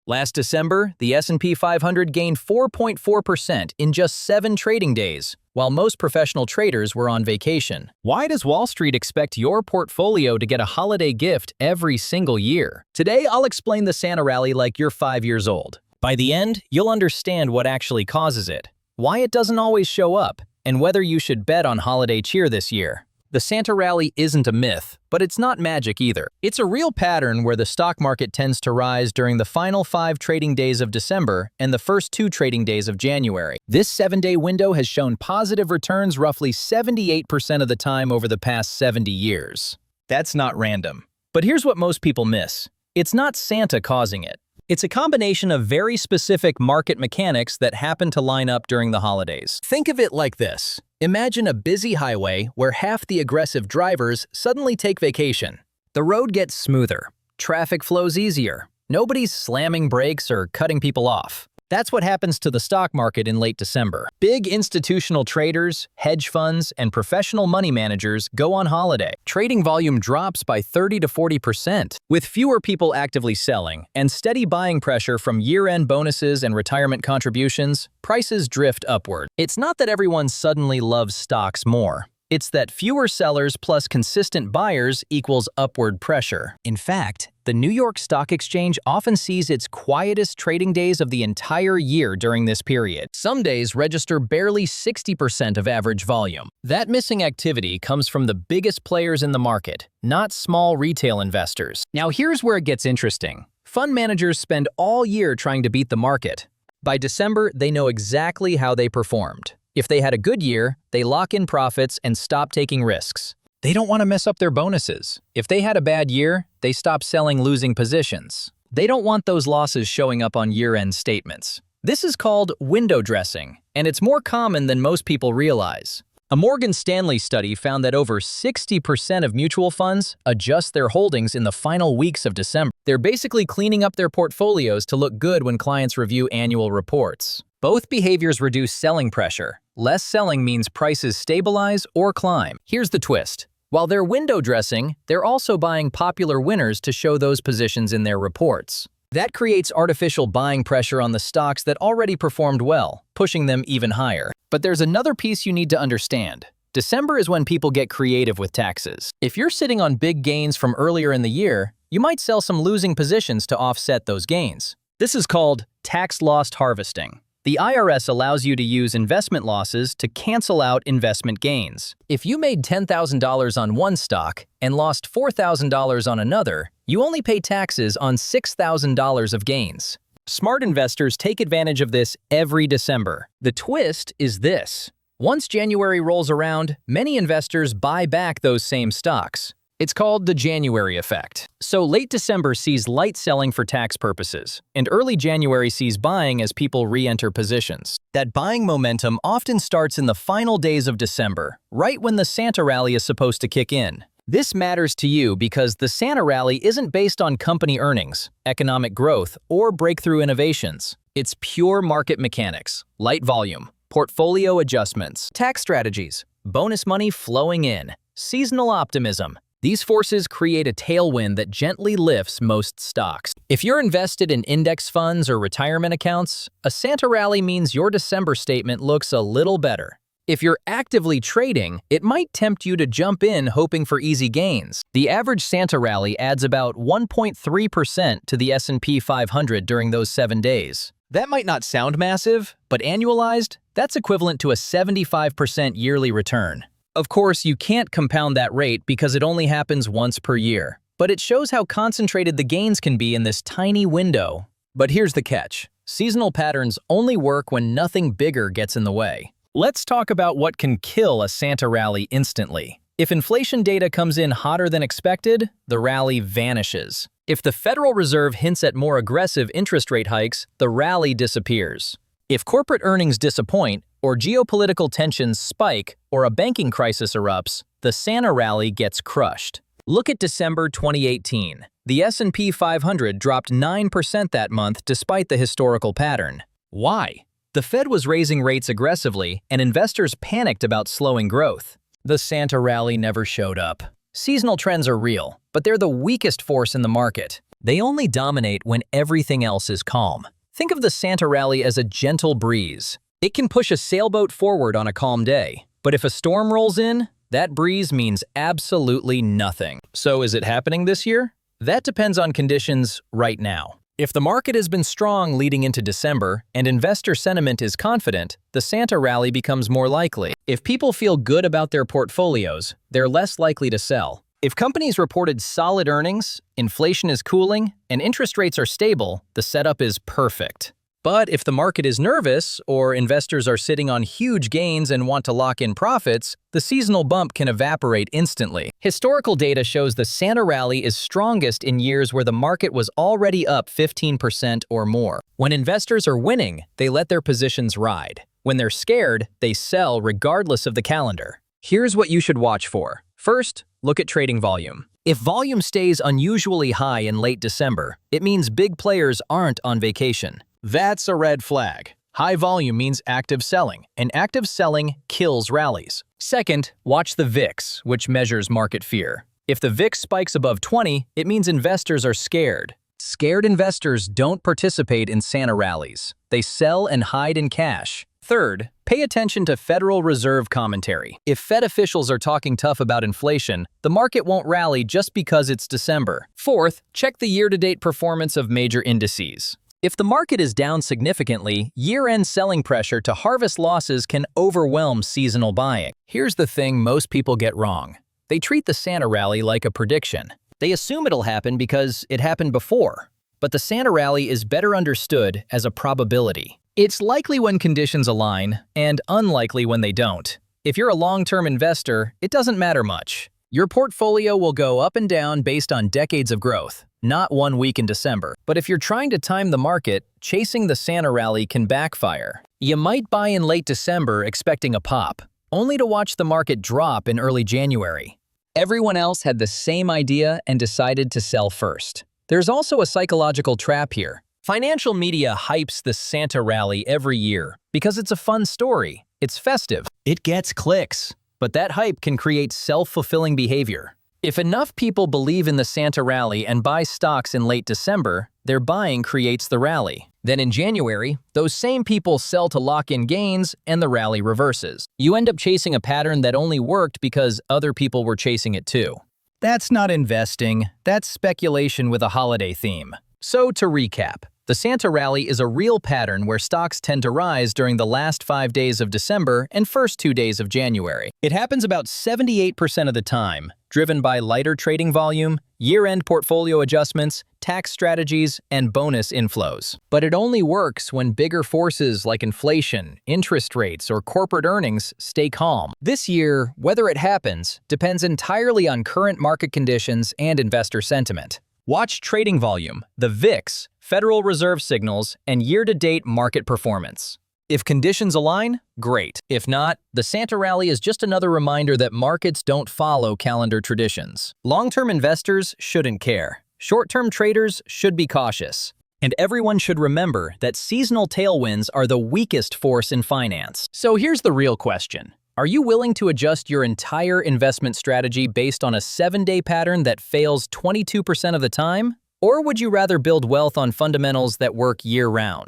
Last December, the S&P 500 gained 4.4% in just 7 trading days, while most professional traders were on vacation. Why does Wall Street expect your portfolio to get a holiday gift every single year? Today, I'll explain the Santa rally like you're 5 years old. By the end, you'll understand what actually causes it, why it doesn't always show up, and whether you should bet on holiday cheer this year. The Santa rally isn't a myth, but it's not magic either. It's a real pattern where the stock market tends to rise during the final 5 trading days of December and the first 2 trading days of January. This 7-day window has shown positive returns roughly 78% of the time over the past 70 years. That's not random. But here's what most people miss. It's not Santa causing it. It's a combination of very specific market mechanics that happen to line up during the holidays. Think of it like this. Imagine a busy highway where half the aggressive drivers suddenly take vacation. The road gets smoother. Traffic flows easier. Nobody's slamming brakes or cutting people off. That's what happens to the stock market in late December. Big institutional traders, hedge funds, and professional money managers go on holiday. Trading volume drops by 30 to 40%. With fewer people actively selling and steady buying pressure from year-end bonuses and retirement contributions, prices drift upward. It's not that everyone suddenly loves stocks more. It's that fewer sellers plus consistent buyers equals upward pressure. In fact, the New York Stock Exchange often sees its quietest trading days of the entire year during this period. Some days register barely 60% of average volume. That missing activity comes from the biggest players in the market, not small retail investors. Now here's where it gets interesting. Fund managers spend all year trying to beat the market. By December, they know exactly how they performed. If they had a good year, they lock in profits and stop taking risks. They don't want to mess up their bonuses. If they had a bad year, they stop selling losing positions. They don't want those losses showing up on year-end statements. This is called window dressing, and it's more common than most people realize. A Morgan Stanley study found that over 60% of mutual funds adjust their holdings in the final weeks of December. They're basically cleaning up their portfolios to look good when clients review annual reports. Both behaviors reduce selling pressure. Less selling means prices stabilize or climb. Here's the twist. While they're window dressing, they're also buying popular winners to show those positions in their reports. That creates artificial buying pressure on the stocks that already performed well, pushing them even higher. But there's another piece you need to understand. December is when people get creative with taxes. If you're sitting on big gains from earlier in the year, you might sell some losing positions to offset those gains. This is called tax loss harvesting. The IRS allows you to use investment losses to cancel out investment gains. If you made $10,000 on one stock and lost $4,000 on another, you only pay taxes on $6,000 of gains. Smart investors take advantage of this every December. The twist is this. Once January rolls around, many investors buy back those same stocks. It's called the January effect. So late December sees light selling for tax purposes, and early January sees buying as people re-enter positions. That buying momentum often starts in the final days of December, right when the Santa rally is supposed to kick in. This matters to you because the Santa rally isn't based on company earnings, economic growth, or breakthrough innovations. It's pure market mechanics, light volume, portfolio adjustments, tax strategies, bonus money flowing in, seasonal optimism. These forces create a tailwind that gently lifts most stocks. If you're invested in index funds or retirement accounts, a Santa rally means your December statement looks a little better. If you're actively trading, it might tempt you to jump in hoping for easy gains. The average Santa rally adds about 1.3% to the S&P 500 during those 7 days. That might not sound massive, but annualized, that's equivalent to a 75% yearly return. Of course, you can't compound that rate because it only happens once per year. But it shows how concentrated the gains can be in this tiny window. But here's the catch. Seasonal patterns only work when nothing bigger gets in the way. Let's talk about what can kill a Santa rally instantly. If inflation data comes in hotter than expected, the rally vanishes. If the Federal Reserve hints at more aggressive interest rate hikes, the rally disappears. If corporate earnings disappoint, or geopolitical tensions spike, or a banking crisis erupts, the Santa rally gets crushed. Look at December 2018. The S&P 500 dropped 9% that month despite the historical pattern. Why? The Fed was raising rates aggressively, and investors panicked about slowing growth. The Santa rally never showed up. Seasonal trends are real, but they're the weakest force in the market. They only dominate when everything else is calm. Think of the Santa rally as a gentle breeze. It can push a sailboat forward on a calm day, but if a storm rolls in, that breeze means absolutely nothing. So is it happening this year? That depends on conditions right now. If the market has been strong leading into December and investor sentiment is confident, the Santa rally becomes more likely. If people feel good about their portfolios, they're less likely to sell. If companies reported solid earnings, inflation is cooling, and interest rates are stable, the setup is perfect. But if the market is nervous or investors are sitting on huge gains and want to lock in profits, the seasonal bump can evaporate instantly. Historical data shows the Santa rally is strongest in years where the market was already up 15% or more. When investors are winning, they let their positions ride. When they're scared, they sell regardless of the calendar. Here's what you should watch for. First, look at trading volume. If volume stays unusually high in late December, it means big players aren't on vacation. That's a red flag. High volume means active selling, and active selling kills rallies. Second, watch the VIX, which measures market fear. If the VIX spikes above 20, it means investors are scared. Scared investors don't participate in Santa rallies. They sell and hide in cash. Third, pay attention to Federal Reserve commentary. If Fed officials are talking tough about inflation, the market won't rally just because it's December. Fourth, check the year-to-date performance of major indices. If the market is down significantly, year-end selling pressure to harvest losses can overwhelm seasonal buying. Here's the thing most people get wrong. They treat the Santa rally like a prediction. They assume it'll happen because it happened before. But the Santa rally is better understood as a probability. It's likely when conditions align, and unlikely when they don't. If you're a long-term investor, it doesn't matter much. Your portfolio will go up and down based on decades of growth, not 1 week in December. But if you're trying to time the market, chasing the Santa rally can backfire. You might buy in late December expecting a pop, only to watch the market drop in early January. Everyone else had the same idea and decided to sell first. There's also a psychological trap here. Financial media hypes the Santa rally every year because it's a fun story. It's festive. It gets clicks. But that hype can create self-fulfilling behavior. If enough people believe in the Santa rally and buy stocks in late December, their buying creates the rally. Then in January, those same people sell to lock in gains and the rally reverses. You end up chasing a pattern that only worked because other people were chasing it too. That's not investing, that's speculation with a holiday theme. So to recap, the Santa rally is a real pattern where stocks tend to rise during the last 5 days of December and first 2 days of January. It happens about 78% of the time, driven by lighter trading volume, year-end portfolio adjustments, tax strategies, and bonus inflows. But it only works when bigger forces like inflation, interest rates, or corporate earnings stay calm. This year, whether it happens depends entirely on current market conditions and investor sentiment. Watch trading volume, the VIX, Federal Reserve signals, and year-to-date market performance. If conditions align, great. If not, the Santa rally is just another reminder that markets don't follow calendar traditions. Long-term investors shouldn't care. Short-term traders should be cautious. And everyone should remember that seasonal tailwinds are the weakest force in finance. So here's the real question. Are you willing to adjust your entire investment strategy based on a 7-day pattern that fails 22% of the time? Or would you rather build wealth on fundamentals that work year-round?